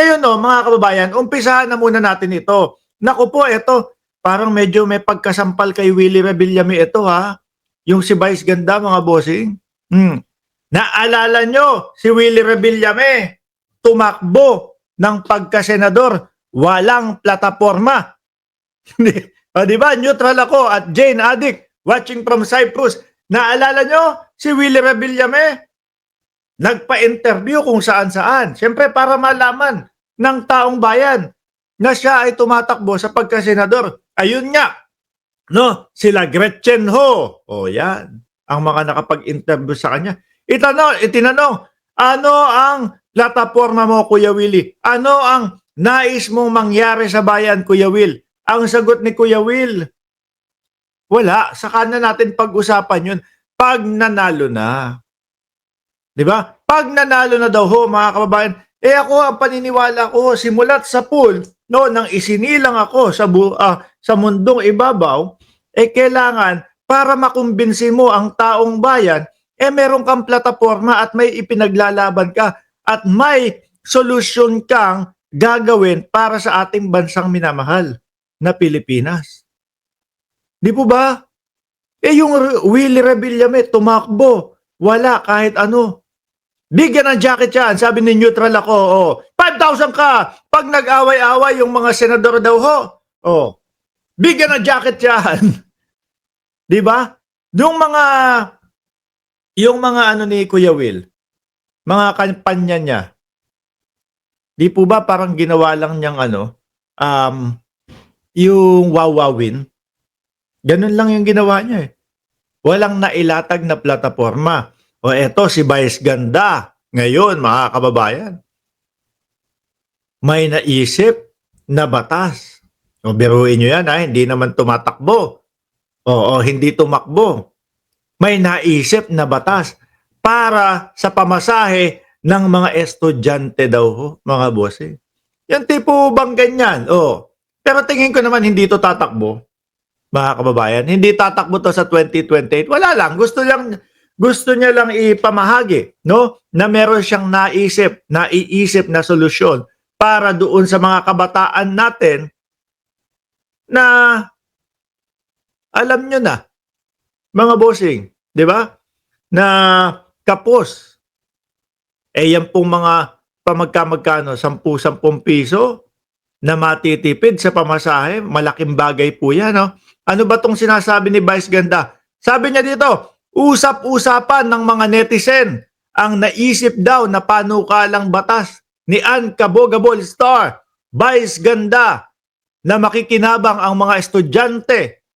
Ngayon no, mga kababayan, umpisahan na muna natin ito. Naku po, ito, parang medyo may pagkasampal kay Willie Rebillame ito ha. Yung si Vice Ganda, mga bossing. Naalala nyo, si Willie Rebillame, tumakbo ng pagkasenador, walang plataforma. Di ba? Neutral ako at Jane Addict, watching from Cyprus. Naalala nyo, si Willie Rebillame, nagpa-interview kung saan-saan. Siyempre para malaman ng taong bayan na siya ay tumatakbo sa pagkasenador. Ayun nga, no? Sila Gretchen Ho. O yan, ang mga nakapag-interview sa kanya. Itinanong, ano ang plataforma mo, Kuya Willie? Ano ang nais mong mangyari sa bayan, Kuya Will? Ang sagot ni Kuya Will, wala. Saka na natin pag-usapan yun pag nanalo na. Di ba? Pag nanalo na daw ho, mga kababayan, ako ang paniniwala ko, simulat sa pool, no, nang isinilang ako sa mundong ibabaw, kailangan para makumbinsi mo ang taong bayan, meron kang plataforma at may ipinaglalaban ka at may solusyon kang gagawin para sa ating bansang minamahal na Pilipinas. Di po ba? Yung Willie Rebillame, tumakbo, wala kahit ano. Bigyan ng jacket yan. Sabi ni neutral ako, 5,000 ka. Pag nag-away-away yung mga senador daw ho, bigyan ng jacket yan. Di ba? Yung mga ano ni Kuya Will, mga kampanya niya, di po ba parang ginawa lang niyang yung wawawin? Ganun lang yung ginawa niya eh. Walang nailatag na plataforma. O eto si Vice Ganda, ngayon mga kababayan, may naisip na batas. O biruin nyo yan hindi naman tumatakbo. Hindi tumakbo. May naisip na batas para sa pamasahe ng mga estudyante daw, mga boss. Yan tipo bang ganyan? Pero tingin ko naman hindi to tatakbo, mga kababayan. Hindi tatakbo to sa 2028. Wala lang, gusto niya lang ipamahagi, no? Na meron siyang naiisip na solusyon para doon sa mga kabataan natin na alam nyo na, mga bossing, di ba? Na kapos. Yan pong mga pamagkamagkano, 10-10 piso na matitipid sa pamasahe, malaking bagay po yan, no? Ano ba tong sinasabi ni Vice Ganda? Sabi niya dito, usap-usapan ng mga netizen ang naisip daw na panukalang batas ni Ann Cabogabol Star, Vice Ganda, na makikinabang ang mga estudyante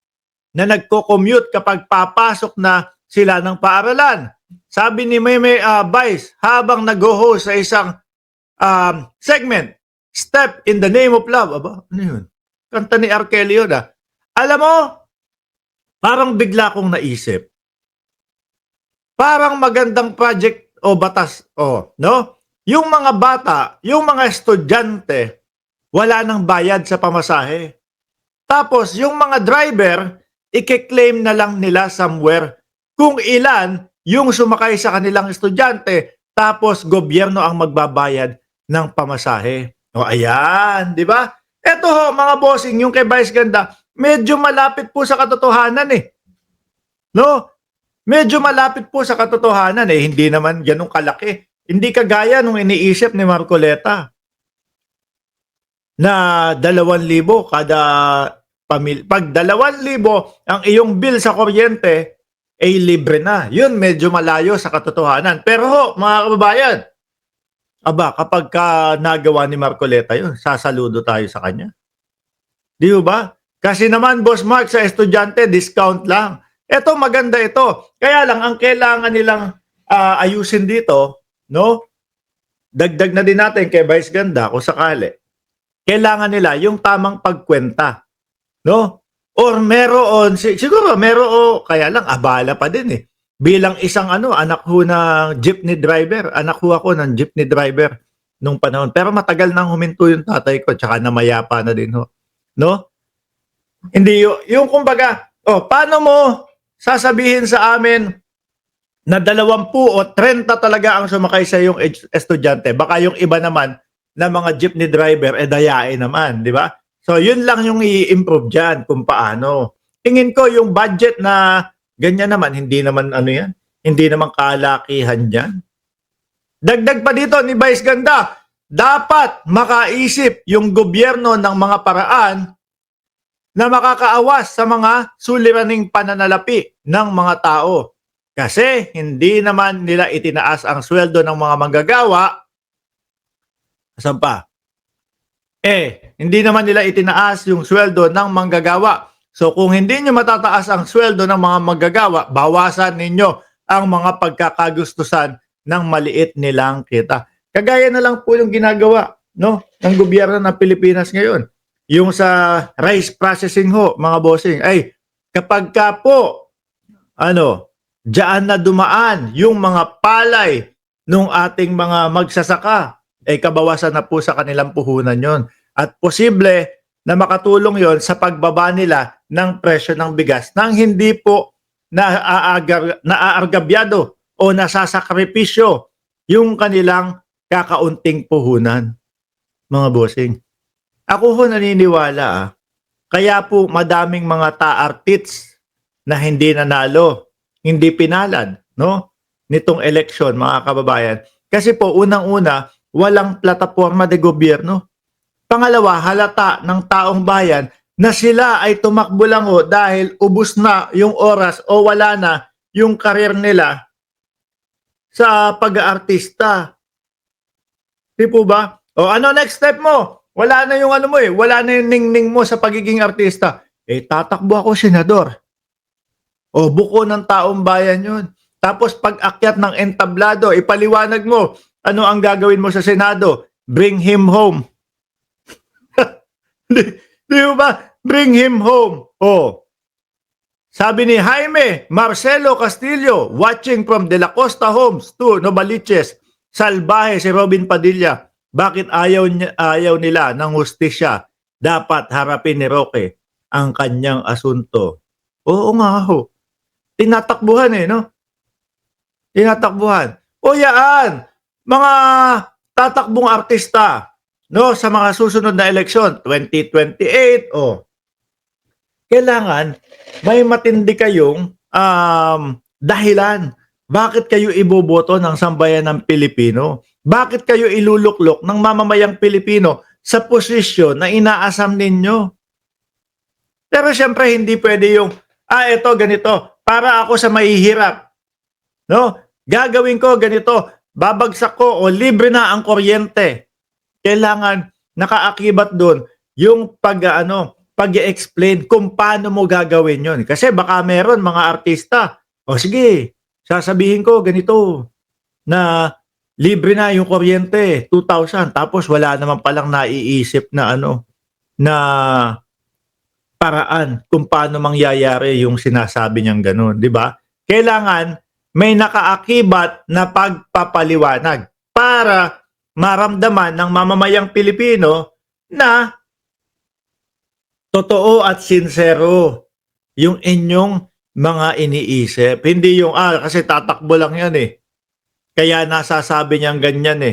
na nagko-commute kapag papasok na sila ng paaralan. Sabi ni Meme Vice habang nag-host sa isang segment, Step in the Name of Love. Aba, ano yun? Kanta ni R. Kelly yun Alam mo, parang bigla kong naisip. Parang magandang project o batas, no? Yung mga bata, yung mga estudyante, wala nang bayad sa pamasahe. Tapos, yung mga driver, i-claim na lang nila somewhere kung ilan yung sumakay sa kanilang estudyante, tapos gobyerno ang magbabayad ng pamasahe. Ayan, di ba? Eto ho, mga bossing, yung kay Vice Ganda, medyo malapit po sa katotohanan No? Medyo malapit po sa katotohanan hindi naman ganun kalaki. Hindi kagaya nung iniisip ni Marcoleta na 2,000 kada pamilya. Pag 2,000 ang iyong bill sa kuryente, libre na. Yun, medyo malayo sa katotohanan. Pero ho, mga kababayan, kapag nagawa ni Marcoleta yun, sasaludo tayo sa kanya. Di ba? Kasi naman, Boss Mark, sa estudyante, discount lang. Ito, maganda ito. Kaya lang, ang kailangan nilang ayusin dito, no? Dagdag na din natin kay Vice Ganda, kung sakali. Kailangan nila yung tamang pagkwenta. No? Or meron, siguro meron, kaya lang, abala pa din Bilang isang anak ho ng jeepney driver. Anak ho ako ng jeepney driver nung panahon. Pero matagal nang huminto yung tatay ko, tsaka namayapa na din ho. No? Hindi yung kumbaga, paano mo sasabihin sa amin na 20 o 30 talaga ang sumakay sa yung estudyante? Baka yung iba naman na mga jeepney driver, dayain naman, di ba? So, yun lang yung i-improve dyan kung paano. Tingin ko yung budget na ganyan naman, hindi naman ano yan, hindi naman kalakihan dyan. Dagdag pa dito ni Vice Ganda, dapat makaisip yung gobyerno ng mga paraan na makakaawas sa mga suliraning pananalapi ng mga tao. Kasi hindi naman nila itinaas ang sweldo ng mga manggagawa. Saan pa? Hindi naman nila itinaas yung sweldo ng manggagawa. So kung hindi nyo matataas ang sweldo ng mga manggagawa, bawasan ninyo ang mga pagkakagustusan ng maliit nilang kita. Kagaya na lang po yung ginagawa, no, ng gobyerno ng Pilipinas ngayon. Yung sa rice processing ho, mga bossing, ay kapag ka po, diyan na dumaan yung mga palay nung ating mga magsasaka, kabawasan na po sa kanilang puhunan yon. At posible na makatulong yon sa pagbaba nila ng presyo ng bigas nang hindi po naaargabyado o nasasakripisyo yung kanilang kakaunting puhunan, mga bossing. Ako ho naniniwala, kaya po madaming mga taartits na hindi nanalo, hindi pinalad, no? Nitong eleksyon, mga kababayan. Kasi po, unang-una, walang plataforma de gobyerno. Pangalawa, halata ng taong bayan na sila ay tumakbo lang ho dahil ubus na yung oras o wala na yung karir nila sa pag-aartista. Di po ba? O ano next step mo? Wala na yung ano mo wala na yung ningning mo sa pagiging artista. Tatakbo ako senador. O buko ng taong bayan yun. Tapos pag akyat ng entablado, ipaliwanag mo, ano ang gagawin mo sa Senado? Bring him home. Di ba? Bring him home. Sabi ni Jaime Marcelo Castillo, watching from De La Costa Homes to Novaliches, salbahe si Robin Padilla. Bakit ayaw nila ng hustisya? Dapat harapin ni Roque ang kanyang asunto. Oo nga ho. Tinatakbuhan no? Tinatakbuhan. O yaan, mga tatakbong artista, no, sa mga susunod na eleksyon, 2028, kailangan may matindi kayong dahilan. Bakit kayo iboboto ng sambayan ng Pilipino? Bakit kayo iluluklok ng mamamayang Pilipino sa posisyon na inaasam ninyo? Pero siyempre hindi pwede yung, ito ganito, para ako sa mahihirap. No? Gagawin ko ganito, babagsak ko o libre na ang kuryente. Kailangan nakaakibat doon yung pag-explain kung paano mo gagawin yon. Kasi baka meron mga artista, sige, sasabihin ko ganito, na libre na yung kuryente, 2,000, tapos wala naman palang naiisip na na paraan kung paano mangyayari yung sinasabi niyang ganun, di ba? Kailangan may nakaakibat na pagpapaliwanag para maramdaman ng mamamayang Pilipino na totoo at sincero yung inyong mga iniisip. Hindi yung, kasi tatakbo lang yan kaya nasasabi niyang ganyan